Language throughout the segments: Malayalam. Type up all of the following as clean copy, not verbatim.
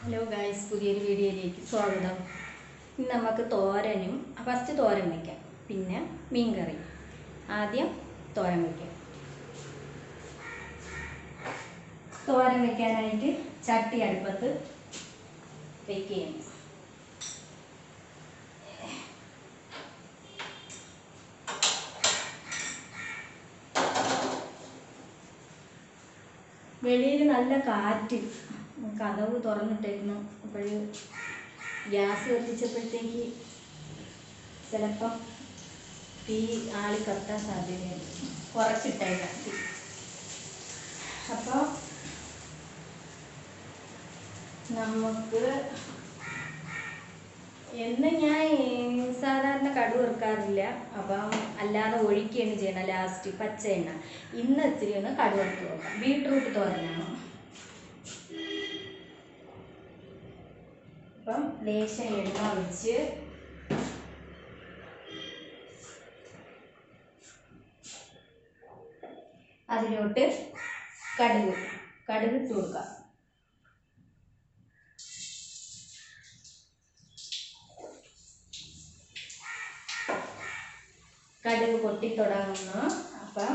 ഹലോ ഗൈസ്, പുതിയൊരു വീഡിയോയിലേക്ക് സ്വാഗതം. ഇന്ന് നമുക്ക് തോരനും ഫസ്റ്റ് തോരൻ വയ്ക്കാം, പിന്നെ മീൻ കറി. ആദ്യം തോരൻ വയ്ക്കാം. തോരൻ വയ്ക്കാനായിട്ട് ചട്ടി അടുപ്പത്ത് വയ്ക്കുകയാണ്. വെളിയിൽ നല്ല കാറ്റ്, കതവ് തുറന്നിട്ടായിരുന്നു. അപ്പോൾ ഗ്യാസ് കത്തിച്ചപ്പോഴത്തേക്ക് ചിലപ്പം തീ ആളി കത്താൻ സാധ്യതയുണ്ട്. കുറച്ചിട്ടായി കത്തി. അപ്പോൾ നമുക്ക് ഞാൻ സാധാരണ കടുക് വറുക്കാറില്ല, അപ്പം അല്ലാതെ ഒഴിക്കുകയാണ് ചെയ്യണം ലാസ്റ്റ് പച്ച എണ്ണ. ഇന്ന് ഇത്തിരി ഒന്ന് കടുക് വറുത്ത് നോക്കാം. ബീട്രൂട്ട് തോരനാണ്. അപ്പം ലേശം എണ്ണ ഒഴിച്ച് അതിലോട്ട് കടുക് ഇട്ട് കൊടുക്കാം. കടുക് പൊട്ടിത്തുടങ്ങുന്നു. അപ്പം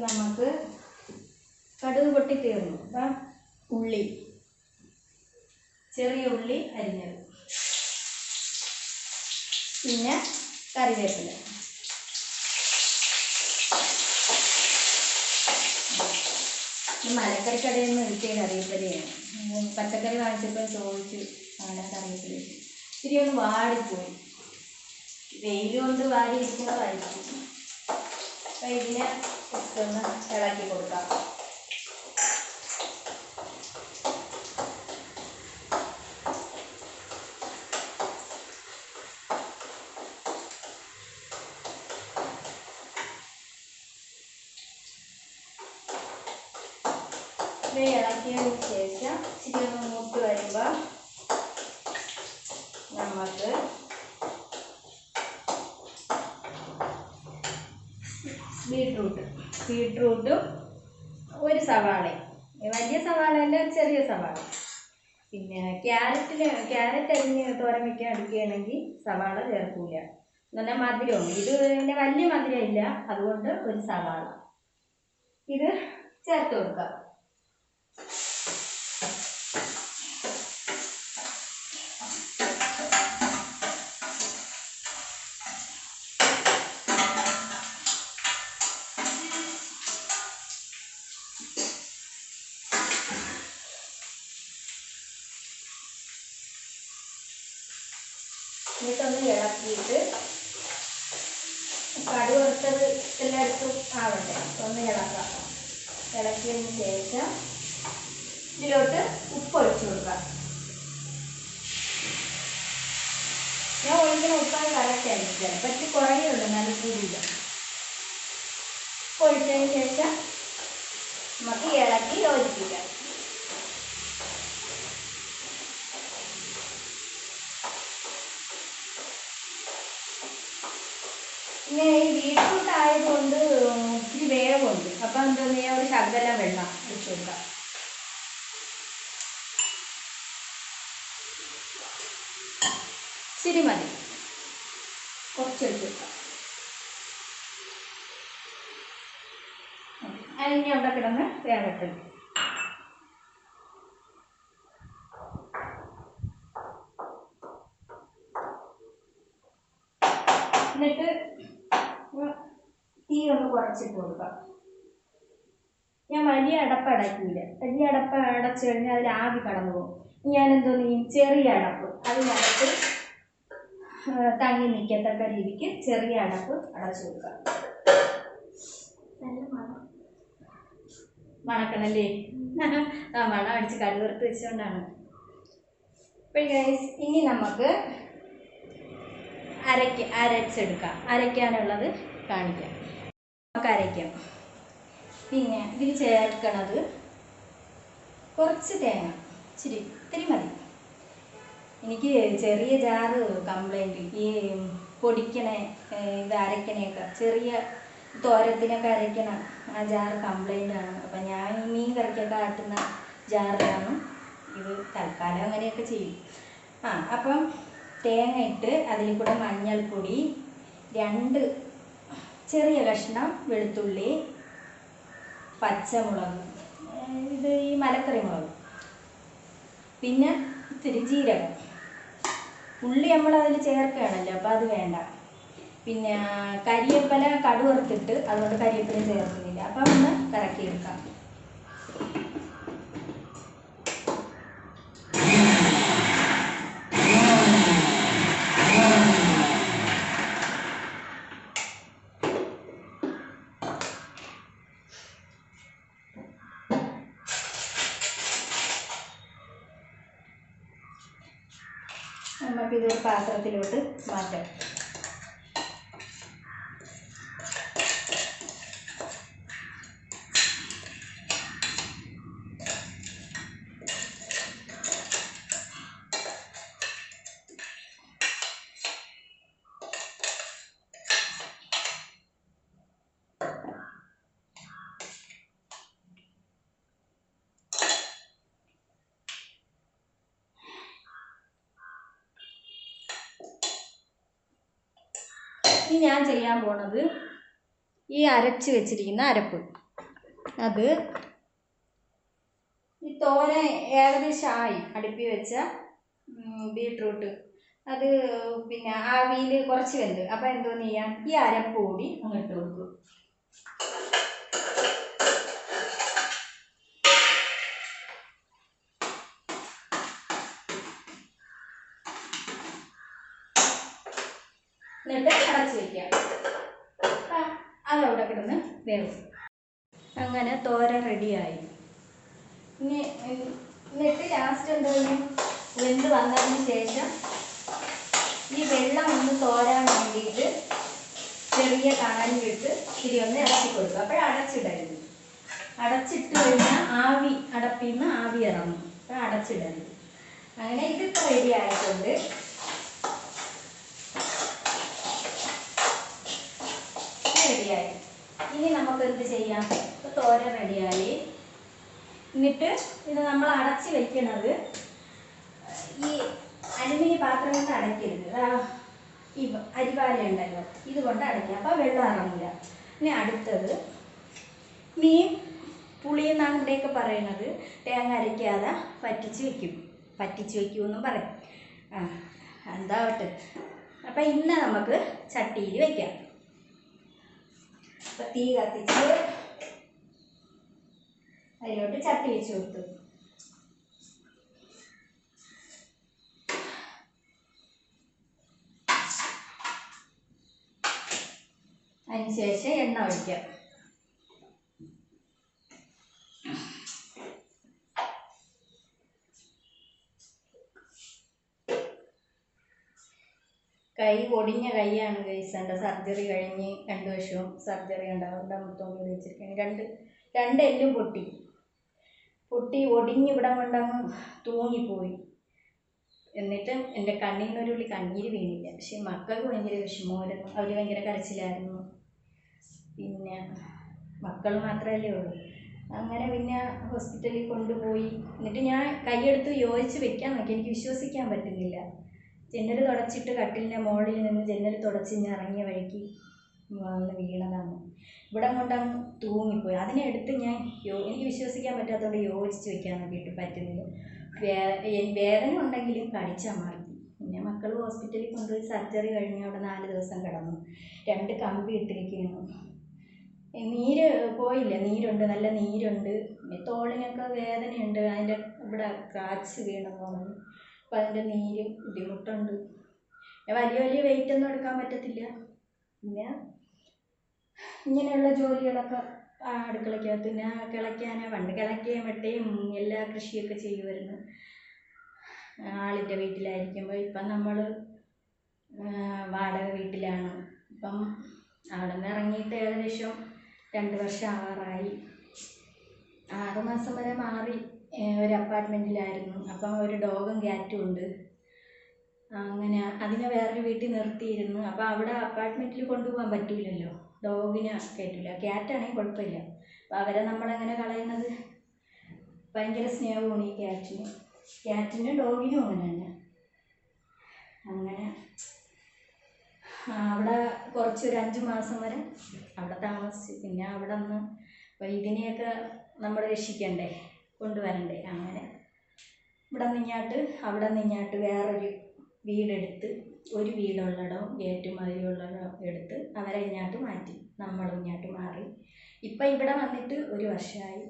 നമുക്ക് കടുക് പൊട്ടിത്തീർന്നു. അപ്പം ഉള്ളി, ചെറിയ ഉള്ളി അരിഞ്ഞത്, പിന്നെ കറിവേപ്പില, മലക്കറിക്കടയിൽ നിന്ന് കിട്ടിയ കറിവേപ്പിലയാണ്. പച്ചക്കറി വാങ്ങിച്ചപ്പോൾ ചോദിച്ചു അങ്ങനെ കറിവേപ്പില. ഇത്തിരി ഒന്ന് വാടിപ്പോയി, വെയിൽ കൊണ്ട് വാടിയിരിക്കുന്നതായിരിക്കും. അപ്പം ഇതിനെ ഒന്ന് ഇളക്കി കൊടുക്കാം. ഇളക്കിയതിന് ശേഷം ഇച്ചിരി ഒന്ന് മൂത്ത് വരുമ്പോൾ നമുക്ക് ബീട്രൂട്ടും ഒരു സവാളയും, വലിയ സവാള അല്ല, ചെറിയ സവാള. പിന്നെ ക്യാരറ്റ് അരിഞ്ഞ് തോരൻ വയ്ക്കാൻ എടുക്കുകയാണെങ്കിൽ സവാള ചേർക്കൂല, എന്നാൽ മധുരമുണ്ട്. ഇത് പിന്നെ വലിയ മധുരം ഇല്ല, അതുകൊണ്ട് ഒരു സവാള ഇത് ചേർത്ത് കൊടുക്കാം. എന്നിട്ടൊന്ന് ഇളക്കിയിട്ട് കടുക് വറുത്തത് എല്ലായിടത്തും ആവട്ടെ, ഒന്ന് ഇളക്കാം. ഇളക്കിയതിന് ശേഷം ഇതിലോട്ട് ഉപ്പ് ഒഴിച്ചു കൊടുക്കാം. ഞാൻ ഒഴിക്കുന്ന ഉപ്പാണ് കറക്റ്റായിരിക്കും, ചിലപ്പോൾ ഇത്തിരി കുറയുള്ളൂ, നല്ല കൂടിയില്ല. ഉപ്പ് ഒഴിച്ചതിന് ശേഷം നമുക്ക് ഇളക്കി യോജിപ്പിക്കാം. പിന്നെ ഈ ബീട്രൂട്ട് ആയതുകൊണ്ട് ഇത്തിരി വേവുണ്ട്. അപ്പം എന്തോന്ന് ചെയ്യാം, ഒരു ശകലം വെള്ളം ഒഴിച്ചു കൊടുക്കാം. ഇച്ചിരി മതി, കുറച്ചൊഴിച്ച് കൊടുക്കാം. അതിന് അവിടെ കിടന്ന് വേവട്ടെ. എന്നിട്ട് തീ ഒന്ന് കുറച്ചിട്ട് കൊടുക്കാം. ഞാൻ വലിയ അടപ്പ് അടയ്ക്കില്ല, വലിയ അടപ്പ് അടച്ചു കഴിഞ്ഞാൽ അതിൽ ആവി കടന്നു പോകും. ഞാനെന്തോന്ന് ചെയ്യും, ചെറിയ അടപ്പ് അതിനകത്ത് തങ്ങി നിൽക്കത്തക്ക രീതിക്ക് ചെറിയ അടപ്പ് അടച്ചു കൊടുക്കാം. മണക്കണല്ലേ? ആ മണം അടിച്ച് കടുക് വറുത്ത് വെച്ചുകൊണ്ടാണ്. അപ്പോൾ ഗൈസ്, ഇനി നമുക്ക് അരച്ചെടുക്കാം. അരയ്ക്കാനുള്ളത് കാണിക്കാം. നമുക്ക് അരയ്ക്കാം. പിന്നെ ഇതിൽ ചേർക്കണത് കുറച്ച് തേങ്ങ, ഇത്തിരി മതി. എനിക്ക് ചെറിയ ജാറ് കംപ്ലൈൻറ്റ്, ഈ പൊടിക്കണേ ഇത് അരക്കണേയൊക്കെ ചെറിയ തോരത്തിനൊക്കെ അരയ്ക്കണം ആ ജാറ് കംപ്ലൈൻ്റ് ആണ്. അപ്പം ഞാൻ മീൻ കറിക്കൊക്കെ ആട്ടുന്ന ജാറിലാണ് ഇത്. തൽക്കാലം അങ്ങനെയൊക്കെ ചെയ്യും. അപ്പം തേങ്ങ ഇട്ട് അതിൽ കൂടെ മഞ്ഞൾപ്പൊടി, 2 ചെറിയ കഷ്ണം വെളുത്തുള്ളി, പച്ചമുളക്, ഇത് ഈ മലക്കറി മുളക്, പിന്നെ ഇത്തിരി ജീരകം. ഉള്ളി നമ്മൾ അതിൽ ചേർക്കുകയാണല്ലോ, അപ്പോൾ അത് വേണ്ട. പിന്നെ കരിവേപ്പില കടുവറുത്തിട്ട്, അതുകൊണ്ട് കരിവേപ്പില ചേർക്കുന്നില്ല. അപ്പം ഒന്ന് കറക്കിയെടുക്കാം. നമുക്കിതൊരു പാത്രത്തിലോട്ട് മാറ്റാം. ഇനി ഞാൻ ചെയ്യാൻ പോണത് ഈ അരച്ച് വെച്ചിരിക്കുന്ന അരപ്പ്, അത് ഈ തോരൻ ഏകദേശം ആയി. അടുപ്പി വെച്ച ബീട്രൂട്ട് അത് പിന്നെ ആവിയിൽ കുറച്ച് വെന്ത്. അപ്പം എന്തോന്ന് ചെയ്യാം, ഈ അരപ്പ് കൂടി അങ്ങോട്ട് കൊടുക്കും. എന്നിട്ട് അടച്ച് വയ്ക്കാം. അതവിടെ കിടന്ന് വേവും. അങ്ങനെ തോരൻ റെഡിയായി. എന്നിട്ട് ലാസ്റ്റ് എന്തോന്നും വെന്ത് വന്നതിന് ശേഷം ഈ വെള്ളം ഒന്ന് തോരാൻ വേണ്ടിയിട്ട് ചെറിയ കണലിലിട്ട് ഇത്തിരി ഒന്ന് ഇറക്കി കൊടുക്കും. അപ്പോഴടച്ചിടരുത്. അടച്ചിട്ട് കഴിഞ്ഞാൽ ആവി, അടപ്പിൽ നിന്ന് ആവി ഇറങ്ങും. അപ്പോൾ അടച്ചിടരുത്. അങ്ങനെ ഇതിപ്പോൾ റെഡി ആയിട്ടുണ്ട്. റെഡിയായി. ഇനി നമുക്ക് എന്ത് ചെയ്യാം, തോരൻ റെഡിയായി. എന്നിട്ട് ഇത് നമ്മൾ അടച്ച് വെക്കുന്നത് ഈ അലുമിനിയം പാത്രം കൊണ്ട് അടയ്ക്കരുത്. ഈ അരിവാല ഉണ്ടല്ലോ, ഇതുകൊണ്ട് അടയ്ക്കുക. അപ്പോൾ വെള്ളം ഇറങ്ങില്ല. ഇനി അടുത്തത് മീൻ പുളി എന്നാണ് ഇവിടെയൊക്കെ പറയുന്നത്. തേങ്ങ അരയ്ക്കാതെ പറ്റിച്ച് വയ്ക്കുമെന്നും പറയും. എന്താവട്ടെ. അപ്പം ഇന്ന് നമുക്ക് ചട്ടിയിൽ വയ്ക്കാം. അപ്പം തീ കത്തിച്ച് അതിലോട്ട് ചട്ടി വെച്ച് കൊടുത്തു. അതിനുശേഷം എണ്ണ ഒഴിക്കാം. കൈ ഒടിഞ്ഞ കൈയാണ് ഗൈസ്. എൻ്റെ സർജറി കഴിഞ്ഞ് 2 വർഷവും സർജറി ഉണ്ടാവും. മൊത്തം വെച്ചിരിക്കുകയാണ്. രണ്ട് എല്ലും പൊട്ടി ഒടിഞ്ഞ് ഇവിടെ കൊണ്ടങ്ങ് തൂങ്ങിപ്പോയി. എന്നിട്ട് എൻ്റെ കണ്ണിൽ നിന്നൊരുള്ളി കണ്ണീര് വീണില്ല. പക്ഷെ മക്കൾക്ക് ഭയങ്കര വിഷമമായിരുന്നു. അവർ ഭയങ്കര കരച്ചിലായിരുന്നു. പിന്നെ മക്കൾ മാത്രമല്ലേ ഉള്ളൂ. അങ്ങനെ പിന്നെ ഹോസ്പിറ്റലിൽ കൊണ്ടുപോയി. എന്നിട്ട് ഞാൻ കൈയെടുത്ത് യോജിച്ച് വെക്കാൻ നോക്കി. എനിക്ക് വിശ്വസിക്കാൻ പറ്റുന്നില്ല. ജനൽ തുടച്ചിട്ട് കട്ടിലിൻ്റെ മുകളിൽ നിന്ന് ജനൽ തുടച്ച് ഞാൻ ഇറങ്ങിയ വഴിക്ക് വന്ന് വീണതാണ്. ഇവിടെ കൊണ്ടങ്ങ് തൂങ്ങിപ്പോയി. അതിനെടുത്ത് ഞാൻ എനിക്ക് വിശ്വസിക്കാൻ പറ്റാത്തതുകൊണ്ട് യോജിച്ച് വെക്കാൻ നോക്കിയിട്ട് പറ്റുന്നില്ല. വേദന ഉണ്ടെങ്കിലും കടിച്ചമർത്തി. പിന്നെ മക്കൾ ഹോസ്പിറ്റലിൽ കൊണ്ടുപോയി സർജറി കഴിഞ്ഞ് അവിടെ 4 ദിവസം കിടന്നു. 2 കമ്പി ഇട്ടിരിക്കുകയാണ്. നീര് പോയില്ല. നീരുണ്ട്, നല്ല നീരുണ്ട്. തോളിനൊക്കെ വേദനയുണ്ട്. അതിൻ്റെ ഇവിടെ ക്രാച്ച് വീണെന്ന് പറഞ്ഞു. അപ്പം അതിൻ്റെ നീരും ബുദ്ധിമുട്ടുണ്ട്. വലിയ വെയിറ്റൊന്നും എടുക്കാൻ പറ്റത്തില്ല. പിന്നെ ഇങ്ങനെയുള്ള ജോലികളൊക്കെ അടുക്കളയ്ക്കകത്ത് പിന്നെ പണ്ട് കിളയ്ക്കുകയും വെട്ടുകയും എല്ലാ കൃഷിയൊക്കെ ചെയ്യുമായിരുന്നു ആളിൻ്റെ വീട്ടിലായിരിക്കുമ്പോൾ. ഇപ്പം നമ്മൾ വാടക വീട്ടിലാണ്. ഇപ്പം അവിടെ നിന്ന് ഇറങ്ങിയിട്ട് ഏകദേശം 2 വർഷം ആവാറായി. 6 മാസം വരെ മാറി ഒരു അപ്പാർട്ട്മെൻറ്റിലായിരുന്നു. അപ്പം ഒരു ഡോഗും ക്യാറ്റും ഉണ്ട്. അങ്ങനെ അതിനെ വേറൊരു വീട്ടിൽ നിർത്തിയിരുന്നു. അപ്പോൾ അവിടെ അപ്പാർട്ട്മെൻറ്റിൽ കൊണ്ടുപോകാൻ പറ്റൂലല്ലോ, ഡോഗിനെ കയറ്റില്ല. ക്യാറ്റാണെങ്കിൽ കുഴപ്പമില്ല. അപ്പോൾ അവരെ നമ്മളെങ്ങനെ കളയുന്നത്? ഭയങ്കര സ്നേഹമാണ് ഈ ക്യാറ്റിനും ഡോഗിനും അങ്ങനെ തന്നെ. അങ്ങനെ അവിടെ കുറച്ചൊരു 5 മാസം വരെ അവിടെ താമസിച്ചു. പിന്നെ അവിടെ നിന്ന് അപ്പോൾ ഇതിനെയൊക്കെ നമ്മൾ രക്ഷിക്കണ്ടേ, കൊണ്ടുവരണ്ടേ. അങ്ങനെ അവിടെ നിന്നിങ്ങാട്ട് വേറൊരു വീടെടുത്ത്, ഒരു വീടുള്ളിടം ഗേറ്റും മതിലുള്ളിടം എടുത്ത് അവരെ ഇങ്ങോട്ട് മാറ്റി, നമ്മളും ഇങ്ങോട്ട് മാറി. ഇപ്പം ഇവിടെ വന്നിട്ട് 1 വർഷമായി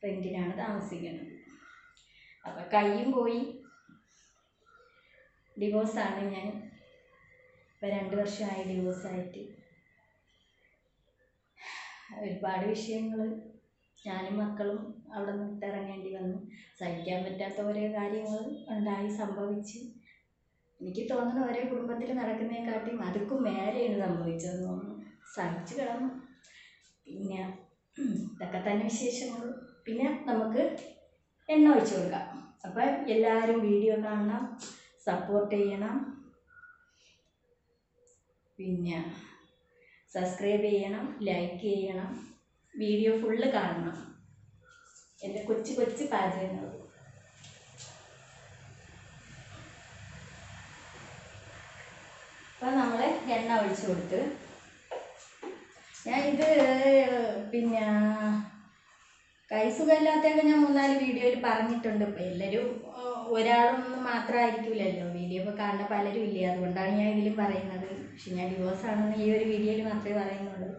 റെൻറ്റിനാണ് താമസിക്കുന്നത്. അപ്പം കയ്യും പോയി, ഡിവോഴ്സാണ് ഞാൻ. ഇപ്പം 2 വർഷമായി ഡിവോഴ്സായിട്ട്. ഒരുപാട് വിഷയങ്ങൾ ഞാനും മക്കളും അവിടെ നിന്ന് ഇറങ്ങേണ്ടി വന്നു. സഹിക്കാൻ പറ്റാത്ത ഓരോ കാര്യങ്ങൾ ഉണ്ടായി, സംഭവിച്ച്. എനിക്ക് തോന്നുന്നു ഓരോ കുടുംബത്തിൽ നടക്കുന്നതിനെക്കാട്ടിയും അതുക്കും മേലെയാണ് സംഭവിച്ചതെന്ന് തോന്നുന്നു. സഹിച്ചു കിടന്നു. പിന്നെ ഇതൊക്കെ തന്നെ വിശേഷങ്ങൾ. പിന്നെ നമുക്ക് എണ്ണ ഒഴിച്ചു കൊടുക്കാം. അപ്പം എല്ലാവരും വീഡിയോ കാണണം, സപ്പോർട്ട് ചെയ്യണം, പിന്നെ സബ്സ്ക്രൈബ് ചെയ്യണം, ലൈക്ക് ചെയ്യണം, വീഡിയോ ഫുള്ള് കാണണം. എൻ്റെ കൊച്ചു കൊച്ചു പാചകങ്ങൾ. അപ്പം നമ്മൾ എണ്ണ ഒഴിച്ചു കൊടുത്ത്, ഞാനിത് പിന്നെ കൈ സുഖമില്ലാത്തതൊക്കെ ഞാൻ 3-4 വീഡിയോയിൽ പറഞ്ഞിട്ടുണ്ട്. ഇപ്പം എല്ലാവരും ഒരാളൊന്നും മാത്രമായിരിക്കില്ലല്ലോ വീഡിയോ ഇപ്പോൾ കാണുന്ന, പലരും ഇല്ലേ. അതുകൊണ്ടാണ് ഞാൻ ഇതിലും പറയുന്നത്. പക്ഷെ ഞാൻ ഡിവോഴ്സാണെന്ന് ഈ ഒരു വീഡിയോയിൽ മാത്രമേ പറയുന്നുള്ളൂ.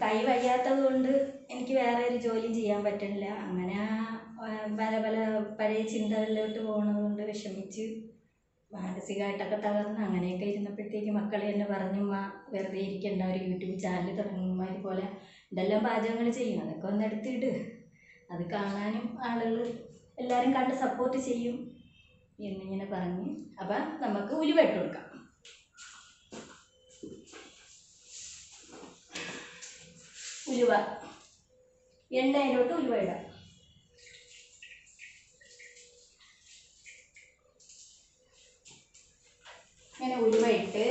കൈ വയ്യാത്തത് കൊണ്ട് എനിക്ക് വേറെ ഒരു ജോലിയും ചെയ്യാൻ പറ്റുന്നില്ല. അങ്ങനെ പല പഴയ ചിന്തകളിലോട്ട് പോകുന്നത് കൊണ്ട് വിഷമിച്ച് മാനസികമായിട്ടൊക്കെ തകർന്ന് അങ്ങനെയൊക്കെ ഇരുന്നപ്പോഴത്തേക്ക് മക്കൾ എന്നെ പറഞ്ഞു, വെറുതെ ഇരിക്കേണ്ട, ഒരു യൂട്യൂബ് ചാനൽ തുടങ്ങുമ്പോൾ ഇതുപോലെ ഇതെല്ലാം പാചകങ്ങൾ ചെയ്യും, അതൊക്കെ ഒന്ന് എടുത്തിട്ട് അത് കാണാനും ആളുകൾ എല്ലാവരും കണ്ട് സപ്പോർട്ട് ചെയ്യും എന്നിങ്ങനെ പറഞ്ഞ്. അപ്പം നമുക്ക് ഉലുവ ഇട്ട് കൊടുക്കാം. ഉലുവ, എണ്ണയിലോട്ട് ഉലുവ ഇടാം. അങ്ങനെ ഉലുവ ഇട്ട്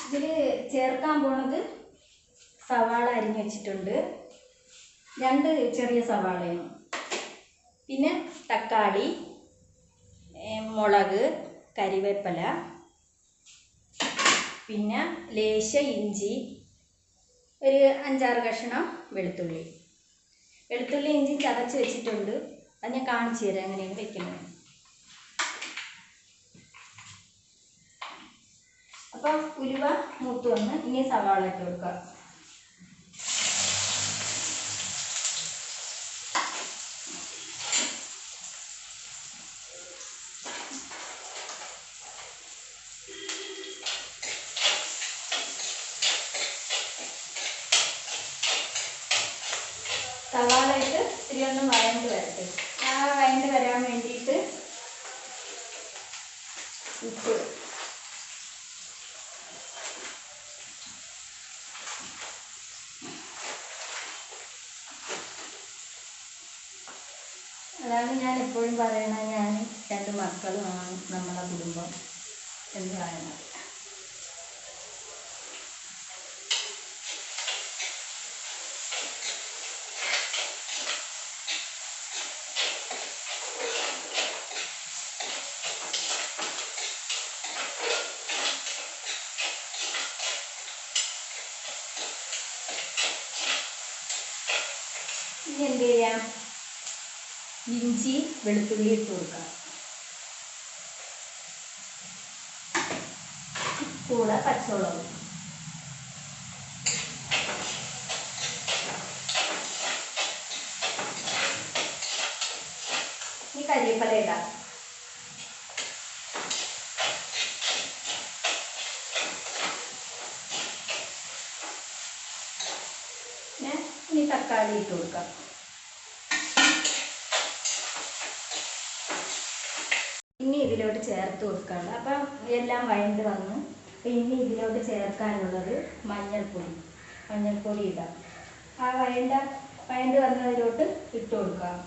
ഇതിൽ ചേർക്കാൻ പോണത് സവാള അരിഞ്ഞ് വെച്ചിട്ടുണ്ട്, 2 ചെറിയ സവാളയും, പിന്നെ തക്കാളി, മുളക്, കരിവേപ്പില, പിന്നെ ലേശ ഇഞ്ചി, ഒരു 5-6 കഷ്ണം വെളുത്തുള്ളി. ഇഞ്ചി ചതച്ച് വെച്ചിട്ടുണ്ട്. അത് ഞാൻ കാണിച്ചു തരാം എങ്ങനെയാണ് വെക്കുന്നത്. അപ്പം ഉലുവ മൂത്ത് വന്ന് ഇനി സവാള ഇട്ട് കൊടുക്കുക. സവാള ഇട്ട് ഇത്തിരി ഒന്ന് വഴണ്ട് വരട്ടെ. ആ വഴണ്ട് വരാൻ വേണ്ടിയിട്ട് ഉപ്പ്, അതാണ് ഞാൻ എപ്പോഴും പറയണത്. ഞാൻ 2 മക്കളുമാണ് നമ്മളെ കുടുംബം എന്ന് പറയുന്നത്. ഇനി എന്ത് ചെയ്യാം, ഇഞ്ചി വെളുത്തുള്ളി ഇട്ട് കൊടുക്കാം. കൂടെ പച്ചമുളക്, ഈ കരിവേപ്പില ഇടാം. ഇനി തക്കാളി ഇട്ട് കൊടുക്കാം. ഇനി ഇതിലോട്ട് ചേർത്ത് കൊടുക്കാനുള്ള, അപ്പം എല്ലാം വഴണ്ട് വന്ന് ഇനി ഇതിലോട്ട് ചേർക്കാനുള്ളത് മഞ്ഞൾപ്പൊടി. മഞ്ഞൾപ്പൊടി ഇടാം. ആ വഴണ്ട് വന്നതിലോട്ട് ഇട്ട് കൊടുക്കാം.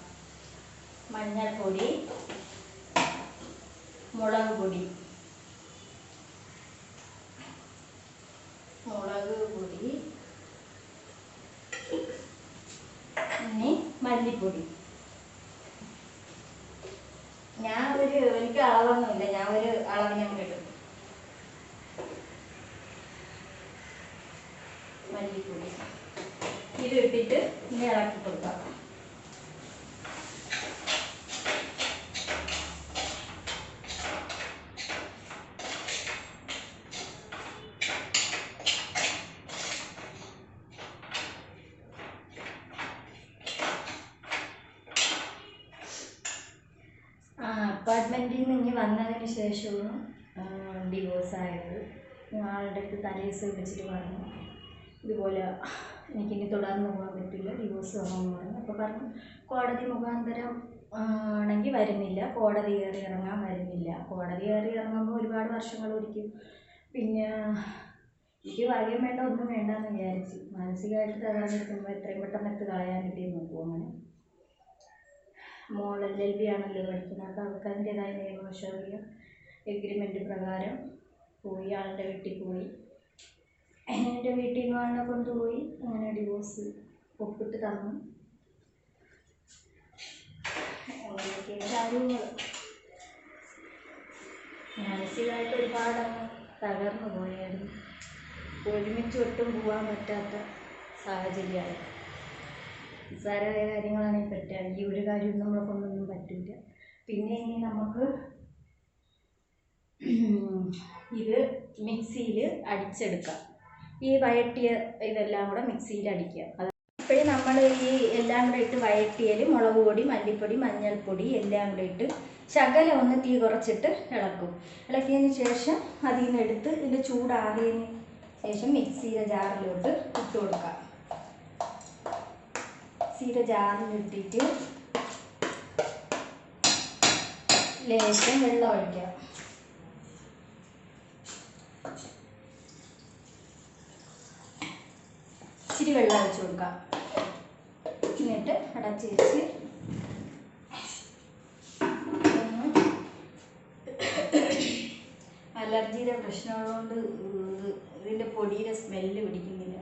മഞ്ഞൾപ്പൊടി, മുളക് പൊടി, ഇനി മല്ലിപ്പൊടി. എനിക്ക് അളവൊന്നുമില്ല, ഞാൻ ഒരു അളവിനങ്ങ് ഇടും. മല്ലിപ്പൊടി ഇത് ഇട്ടിട്ട് ഇനി ഇളക്കി കൊടുക്കാം. അപ്പാർട്ട്മെൻറ്റിൽ നിന്ന് ഇനി വന്നതിന് ശേഷവും ഡിവോഴ്സായത്. ആളുടെ അടുത്ത് തലേദിവസം വിളിച്ചിട്ട് പറഞ്ഞു ഇതുപോലെ എനിക്കിനി തുടർന്ന് പോകാൻ പറ്റില്ല, ഡിവോഴ്സ് വേണമെന്ന് പറഞ്ഞു. അപ്പോൾ പറഞ്ഞു കോടതി മുഖാന്തരം ആണെങ്കിൽ വരുന്നില്ല, കോടതി കയറി ഇറങ്ങാൻ വരുന്നില്ല. കോടതി കയറി ഇറങ്ങുമ്പോൾ ഒരുപാട് വർഷങ്ങൾ ഒരിക്കും. പിന്നെ എനിക്ക് ഭാഗ്യം വേണ്ട, ഒന്നും വേണ്ടെന്ന് വിചാരിച്ചു. മാനസികമായിട്ട് തകർന്നെടുക്കുമ്പോൾ എത്രയും പെട്ടെന്ന് എടുത്ത് കളയാനില്ലേ നോക്കും. അങ്ങനെ മോൾ LLB ആണല്ലോ പഠിക്കുന്നത്. അപ്പോൾ അവർക്ക് അതിൻ്റെതായ നിയമവശാലിയ എഗ്രിമെൻ്റ് പ്രകാരം പോയി, ആളുടെ വീട്ടിൽ പോയി. എൻ്റെ വീട്ടിൽ നിന്ന് ആളിനെ കൊണ്ടുപോയി. അങ്ങനെ ഡിവോഴ്സ് ഒപ്പിട്ട് തന്നു. അങ്ങനെയൊക്കെ കാര്യങ്ങൾ. മാനസികമായിട്ട് ഒരുപാടങ്ങ് തകർന്നു പോയായിരുന്നു. ഒരുമിച്ച് ഒട്ടും പോകാൻ പറ്റാത്ത സാഹചര്യമായി. നിസ്സാരമായ കാര്യങ്ങളാണെങ്കിൽ പറ്റുക, ഈ ഒരു കാര്യം നമ്മളെ കൊണ്ടൊന്നും പറ്റില്ല. പിന്നെ ഇനി നമുക്ക് ഇത് മിക്സിയിൽ അടിച്ചെടുക്കാം. ഈ വഴറ്റിയ ഇതെല്ലാം കൂടെ മിക്സിയിൽ അടിക്കുക. ഇപ്പോഴും നമ്മൾ ഈ എല്ലാം കൂടെ ഇട്ട് വഴറ്റിയൽ മുളക് പൊടി, മല്ലിപ്പൊടി, മഞ്ഞൾപ്പൊടി എല്ലാം കൂടെ ഇട്ട് ശകലം ഒന്ന് തീ കുറച്ചിട്ട് ഇളക്കും. ഇളക്കിയതിന് ശേഷം അതിൽ നിന്ന് എടുത്ത് ഇതിൻ്റെ ചൂടാറിയതിന് ശേഷം മിക്സിയുടെ ജാറിലോട്ട് ഇട്ട് കൊടുക്കാം. മിക്സിയുടെ ജാറിലിട്ടിട്ട് ലേശം വെള്ളം ഒഴിക്കാം. ഇച്ചിരി വെള്ളം ഒഴിച്ച് കൊടുക്കാം. എന്നിട്ട് അടച്ച് വെച്ച് അലർജിയുടെ പ്രശ്നമുള്ളതുകൊണ്ട് ഇതിൻ്റെ പൊടിയുടെ സ്മെല്ല് പിടിക്കുന്നില്ല.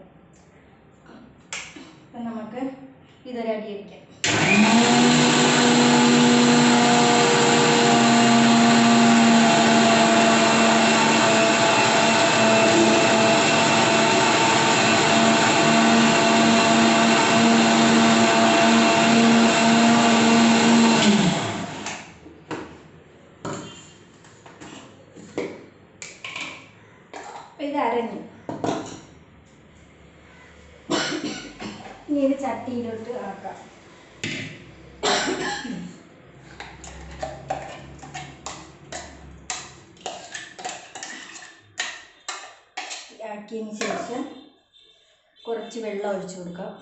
അപ്പം നമുക്ക് ഇതൊരടി അടിക്കാം. ഇത് അരഞ്ഞു. ഇനി ഇത് ചട്ടിയിലോട്ട് ആക്കാം. ആക്കിയതിന് ശേഷം കുറച്ച് വെള്ളം ഒഴിച്ചു കൊടുക്കാം.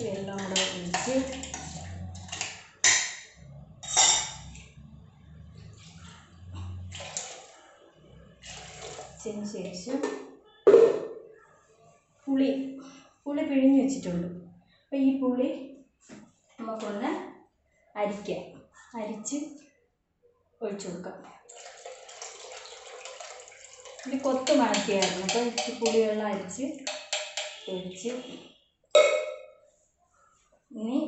വെള്ളം കൂടെ ഒഴിച്ച് ശേഷം പുളി പിഴിഞ്ഞ് വെച്ചിട്ടുണ്ട്. അപ്പോൾ ഈ പുളി നമുക്കൊന്ന് അരിച്ച് ഒഴിച്ചു കൊടുക്കാം. ഇത് കൊത്ത് മാറ്റിയായിരുന്നു. അപ്പോൾ ഈ പുളിവെള്ളം അരിച്ച് ഒഴിച്ച് ഇനി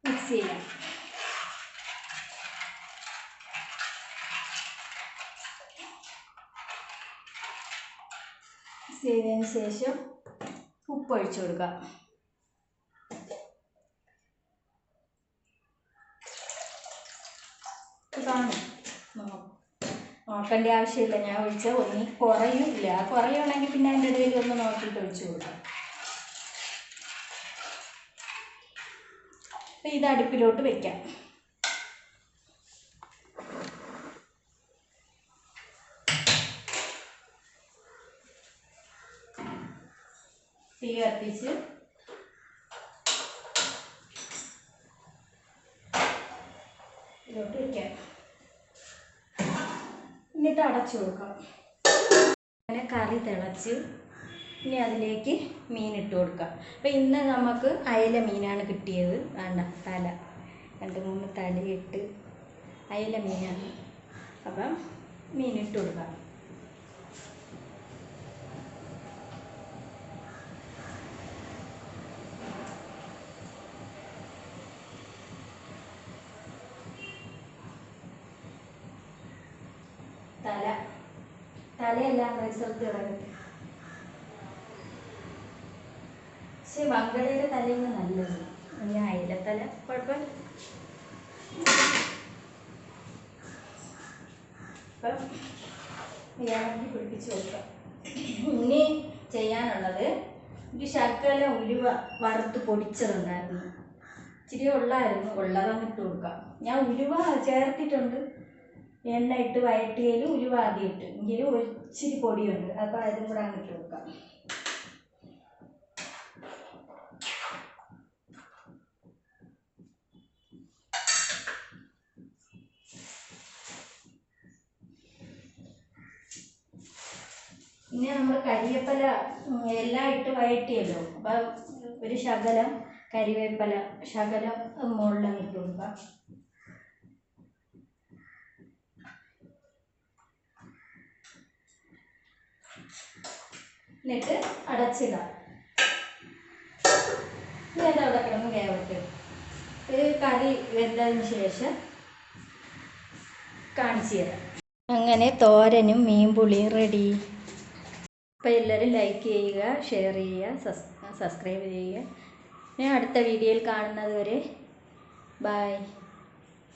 മിക്സ് ചെയ്യാം. മിക്സ് ചെയ്തതിന് ശേഷം ഉപ്പ് ഒഴിച്ചു കൊടുക്കാം. കാണും, നോക്കേണ്ട ആവശ്യമില്ല. ഞാൻ ഒഴിച്ചാൽ ഒന്നും കുറയില്ല. കുറയുകയാണെങ്കിൽ പിന്നെ അതിൻ്റെ ഇടയിൽ ഒന്ന് നോക്കിയിട്ട് ഒഴിച്ചു കൊടുക്കാം. ഇത് അടുപ്പിലോട്ട് വെക്കാം. തീ കത്തിച്ച് ഇതിലോട്ട് വയ്ക്കാം. എന്നിട്ട് അടച്ചു കൊടുക്കണം. അങ്ങനെ കറി തിളച്ച് ഇനി അതിലേക്ക് മീനിട്ട് കൊടുക്കാം. അപ്പോൾ ഇന്ന് നമുക്ക് അയല മീനാണ് കിട്ടിയത്. വേണ്ട, തല 2-3 തലയിട്ട് അയല മീനാണ്. അപ്പം മീനിട്ട് കൊടുക്കാം. തലയെല്ലാം റിസൾട്ട് ഇറങ്ങി. പക്ഷെ വങ്കടയുടെ തലയാണ് നല്ലത്. ഞാൻ അയിലത്തല കുഴപ്പമില്ല. അപ്പം ഇയാളെ പിടിപ്പിച്ച് വെക്കാം. ഇനി ചെയ്യാനുള്ളത് ഒരു ശർക്കര ഉലുവ വറുത്ത് പൊടിച്ചതുണ്ടായിരുന്നു. ഇച്ചിരി ഉള്ളതാണ് ഇട്ട് കൊടുക്കാം. ഞാൻ ഉലുവ ചേർത്തിട്ടുണ്ട്. എണ്ണ ഇട്ട് വയറ്റിയതിൽ ഉലുവ ആദ്യം ഇട്ട്, എങ്കിലും ഒരിച്ചിരി പൊടിയുണ്ട്. അപ്പോൾ അതും കൂടെ അങ്ങ് ഇട്ട് കൊടുക്കാം. പിന്നെ നമ്മൾ കരിവേപ്പില എല്ലാം ഇട്ട് വയറ്റിയല്ലോ. അപ്പം ഒരു ശകലം കരിവേപ്പില ശകലം മുകളിലങ്ങ് ഇട്ട് കൊടുക്കാം. എന്നിട്ട് അടച്ചിടാം. ഇനി അതവിടെ കിടന്ന് വേവട്ടെ. ഒരു കറി വെന്തതിന് ശേഷം കാണിച്ചു തരാം. അങ്ങനെ തോരനും മീൻപുളിയും റെഡി. അപ്പോൾ എല്ലാവരും ലൈക്ക് ചെയ്യുക, ഷെയർ ചെയ്യുക, സബ്സ്ക്രൈബ് ചെയ്യുക. ഞാൻ അടുത്ത വീഡിയോയിൽ കാണുന്നത് വരെ ബൈ.